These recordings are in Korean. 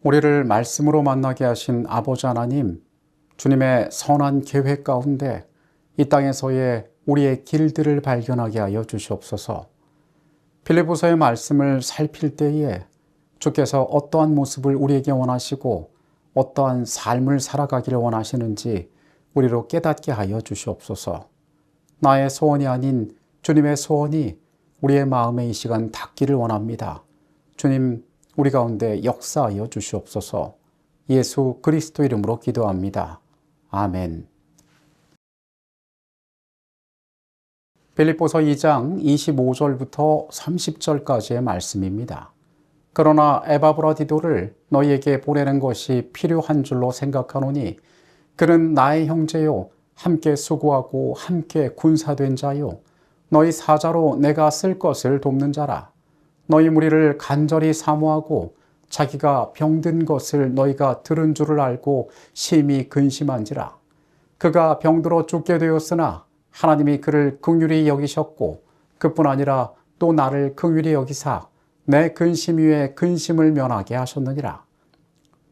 우리를 말씀으로 만나게 하신 아버지 하나님, 주님의 선한 계획 가운데 이 땅에서의 우리의 길들을 발견하게 하여 주시옵소서. 빌립보서의 말씀을 살필 때에 주께서 어떠한 모습을 우리에게 원하시고 어떠한 삶을 살아가기를 원하시는지 우리로 깨닫게 하여 주시옵소서. 나의 소원이 아닌 주님의 소원이 우리의 마음에 이 시간 닿기를 원합니다. 주님, 우리 가운데 역사하여 주시옵소서. 예수 그리스도 이름으로 기도합니다. 아멘. 빌립보서 2장 25절부터 30절까지의 말씀입니다. 그러나 에바브라디도를 너희에게 보내는 것이 필요한 줄로 생각하노니 그는 나의 형제요 함께 수고하고 함께 군사된 자요 너희 사자로 내가 쓸 것을 돕는 자라. 너희 무리를 간절히 사모하고 자기가 병든 것을 너희가 들은 줄을 알고 심히 근심한지라. 그가 병들어 죽게 되었으나 하나님이 그를 긍휼히 여기셨고 그뿐 아니라 또 나를 긍휼히 여기사 내 근심 위에 근심을 면하게 하셨느니라.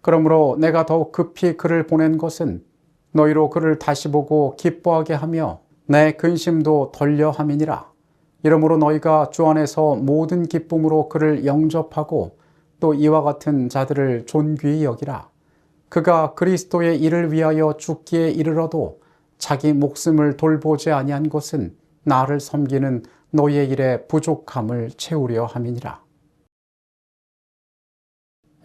그러므로 내가 더욱 급히 그를 보낸 것은 너희로 그를 다시 보고 기뻐하게 하며 내 근심도 덜려 함이니라. 이러므로 너희가 주 안에서 모든 기쁨으로 그를 영접하고 또 이와 같은 자들을 존귀히 여기라. 그가 그리스도의 일을 위하여 죽기에 이르러도 자기 목숨을 돌보지 아니한 것은 나를 섬기는 너희의 일에 부족함을 채우려 함이니라.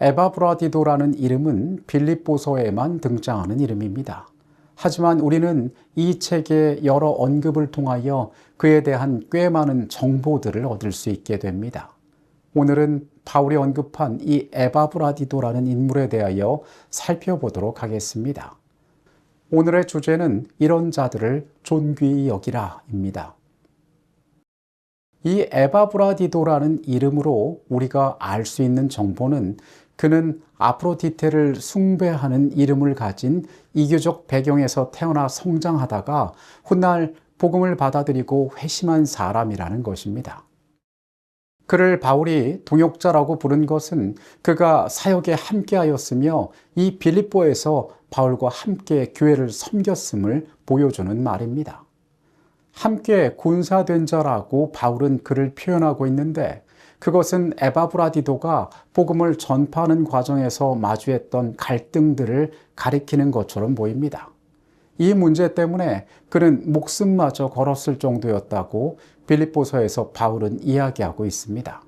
에바브라디도라는 이름은 빌립보서에만 등장하는 이름입니다. 하지만 우리는 이 책의 여러 언급을 통하여 그에 대한 꽤 많은 정보들을 얻을 수 있게 됩니다. 오늘은 바울이 언급한 이 에바브라디도라는 인물에 대하여 살펴보도록 하겠습니다. 오늘의 주제는 이런 자들을 존귀히 여기라입니다. 이 에바브라디도라는 이름으로 우리가 알 수 있는 정보는 그는 아프로디테를 숭배하는 이름을 가진 이교적 배경에서 태어나 성장하다가 훗날 복음을 받아들이고 회심한 사람이라는 것입니다. 그를 바울이 동역자라고 부른 것은 그가 사역에 함께하였으며 이 빌립보에서 바울과 함께 교회를 섬겼음을 보여주는 말입니다. 함께 군사된 자라고 바울은 그를 표현하고 있는데 그것은 에바브라디도가 복음을 전파하는 과정에서 마주했던 갈등들을 가리키는 것처럼 보입니다. 이 문제 때문에 그는 목숨마저 걸었을 정도였다고 빌립보서에서 바울은 이야기하고 있습니다.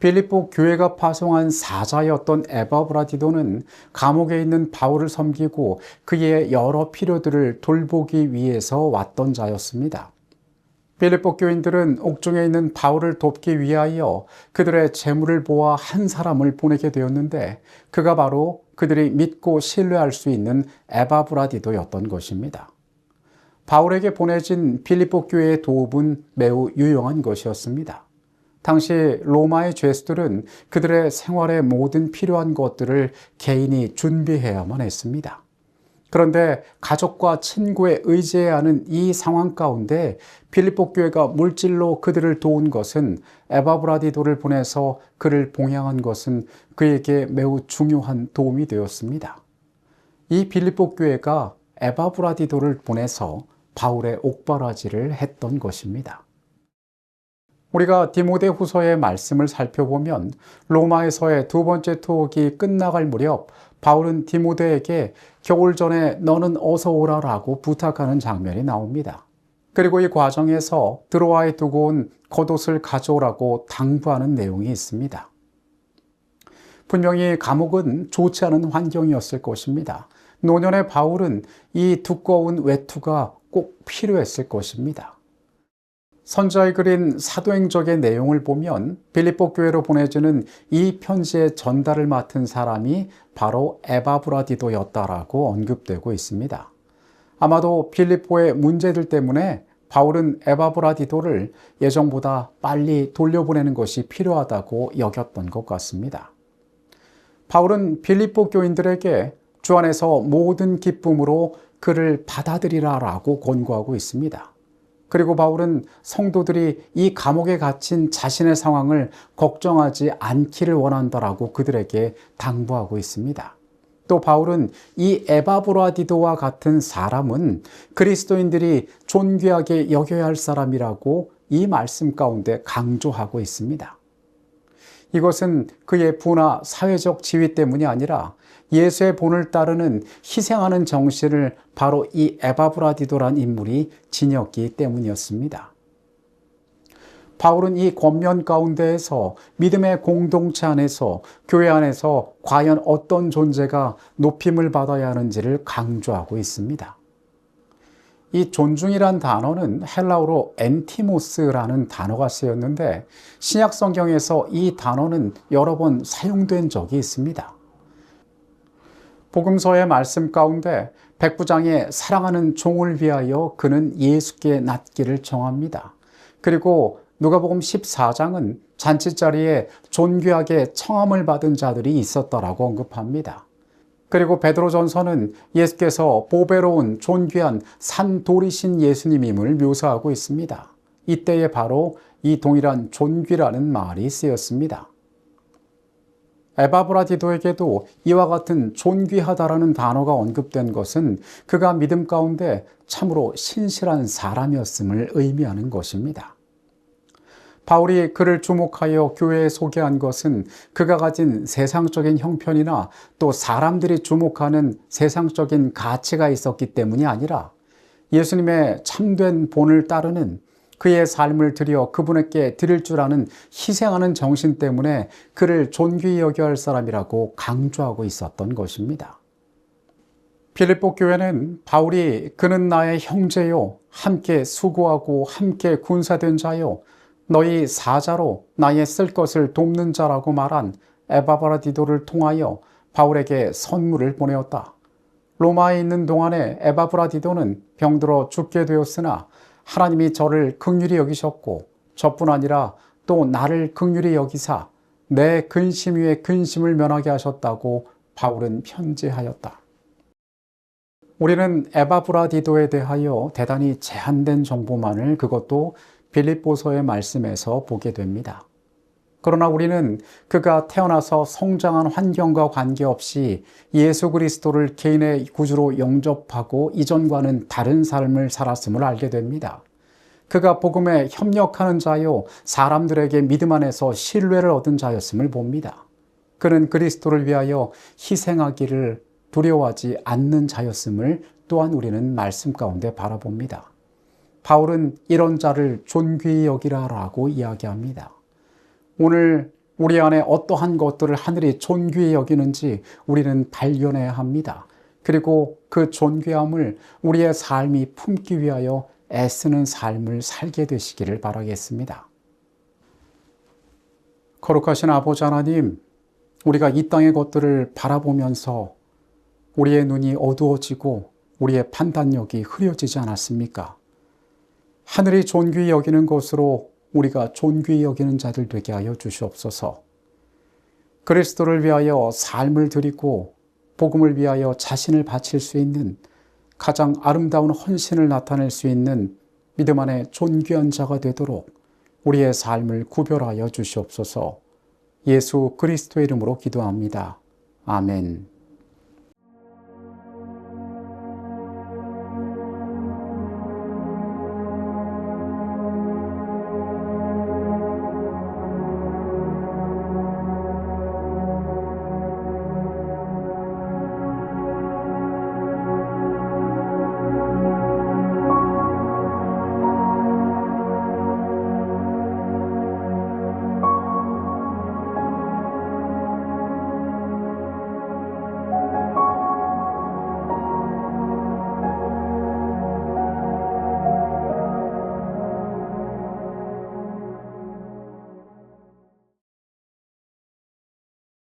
빌립보 교회가 파송한 사자였던 에바브라디도는 감옥에 있는 바울을 섬기고 그의 여러 필요들을 돌보기 위해서 왔던 자였습니다. 빌립보 교인들은 옥중에 있는 바울을 돕기 위하여 그들의 재물을 모아 한 사람을 보내게 되었는데 그가 바로 그들이 믿고 신뢰할 수 있는 에바브라디도였던 것입니다. 바울에게 보내진 빌립보 교회의 도움은 매우 유용한 것이었습니다. 당시 로마의 죄수들은 그들의 생활에 모든 필요한 것들을 개인이 준비해야만 했습니다. 그런데 가족과 친구에 의지해야 하는 이 상황 가운데 빌립보 교회가 물질로 그들을 도운 것은 에바브라디도를 보내서 그를 봉양한 것은 그에게 매우 중요한 도움이 되었습니다. 이 빌립보 교회가 에바브라디도를 보내서 바울의 옥바라지를 했던 것입니다. 우리가 디모데후서의 말씀을 살펴보면 로마에서의 두 번째 투옥이 끝나갈 무렵 바울은 디모데에게 겨울 전에 너는 어서 오라라고 부탁하는 장면이 나옵니다. 그리고 이 과정에서 드로아에 두고 온 겉옷을 가져오라고 당부하는 내용이 있습니다. 분명히 감옥은 좋지 않은 환경이었을 것입니다. 노년의 바울은 이 두꺼운 외투가 꼭 필요했을 것입니다. 선자에 그린 사도행적의 내용을 보면 빌립보 교회로 보내주는 이 편지의 전달을 맡은 사람이 바로 에바브라디도였다라고 언급되고 있습니다. 아마도 빌립보의 문제들 때문에 바울은 에바브라디도를 예정보다 빨리 돌려보내는 것이 필요하다고 여겼던 것 같습니다. 바울은 빌립보 교인들에게 주 안에서 모든 기쁨으로 그를 받아들이라라고 권고하고 있습니다. 그리고 바울은 성도들이 이 감옥에 갇힌 자신의 상황을 걱정하지 않기를 원한다라고 그들에게 당부하고 있습니다. 또 바울은 이 에바브라디도와 같은 사람은 그리스도인들이 존귀하게 여겨야 할 사람이라고 이 말씀 가운데 강조하고 있습니다. 이것은 그의 부나 사회적 지위 때문이 아니라 예수의 본을 따르는 희생하는 정신을 바로 이 에바브라디도란 인물이 지녔기 때문이었습니다. 바울은 이 권면 가운데에서 믿음의 공동체 안에서 교회 안에서 과연 어떤 존재가 높임을 받아야 하는지를 강조하고 있습니다. 이 존중이란 단어는 헬라어로 엔티모스라는 단어가 쓰였는데 신약 성경에서 이 단어는 여러 번 사용된 적이 있습니다. 복음서의 말씀 가운데 백부장의 사랑하는 종을 위하여 그는 예수께 낫기를 정합니다. 그리고 누가복음 14장은 잔치자리에 존귀하게 청함을 받은 자들이 있었다라고 언급합니다. 그리고 베드로전서는 예수께서 보배로운 존귀한 산돌이신 예수님임을 묘사하고 있습니다. 이때에 바로 이 동일한 존귀라는 말이 쓰였습니다. 에바브라디도에게도 이와 같은 존귀하다라는 단어가 언급된 것은 그가 믿음 가운데 참으로 신실한 사람이었음을 의미하는 것입니다. 바울이 그를 주목하여 교회에 소개한 것은 그가 가진 세상적인 형편이나 또 사람들이 주목하는 세상적인 가치가 있었기 때문이 아니라 예수님의 참된 본을 따르는 그의 삶을 드려 그분에게 드릴 줄 아는 희생하는 정신 때문에 그를 존귀히 여겨야 할 사람이라고 강조하고 있었던 것입니다. 빌립보 교회는 바울이 그는 나의 형제요 함께 수고하고 함께 군사된 자요 너희 사자로 나의 쓸 것을 돕는 자라고 말한 에바브라디도를 통하여 바울에게 선물을 보내었다. 로마에 있는 동안에 에바브라디도는 병들어 죽게 되었으나 하나님이 저를 긍휼히 여기셨고 저뿐 아니라 또 나를 긍휼히 여기사 내 근심 위에 근심을 면하게 하셨다고 바울은 편지하였다. 우리는 에바브라디도에 대하여 대단히 제한된 정보만을 그것도 빌립보서의 말씀에서 보게 됩니다. 그러나 우리는 그가 태어나서 성장한 환경과 관계없이 예수 그리스도를 개인의 구주로 영접하고 이전과는 다른 삶을 살았음을 알게 됩니다. 그가 복음에 협력하는 자요 사람들에게 믿음 안에서 신뢰를 얻은 자였음을 봅니다. 그는 그리스도를 위하여 희생하기를 두려워하지 않는 자였음을 또한 우리는 말씀 가운데 바라봅니다. 바울은 이런 자를 존귀히 여기라라고 이야기합니다. 오늘 우리 안에 어떠한 것들을 하늘이 존귀히 여기는지 우리는 발견해야 합니다. 그리고 그 존귀함을 우리의 삶이 품기 위하여 애쓰는 삶을 살게 되시기를 바라겠습니다. 거룩하신 아버지 하나님, 우리가 이 땅의 것들을 바라보면서 우리의 눈이 어두워지고 우리의 판단력이 흐려지지 않았습니까? 하늘이 존귀히 여기는 것으로 우리가 존귀히 여기는 자들 되게 하여 주시옵소서. 그리스도를 위하여 삶을 드리고 복음을 위하여 자신을 바칠 수 있는 가장 아름다운 헌신을 나타낼 수 있는 믿음 안에 존귀한 자가 되도록 우리의 삶을 구별하여 주시옵소서. 예수 그리스도의 이름으로 기도합니다. 아멘.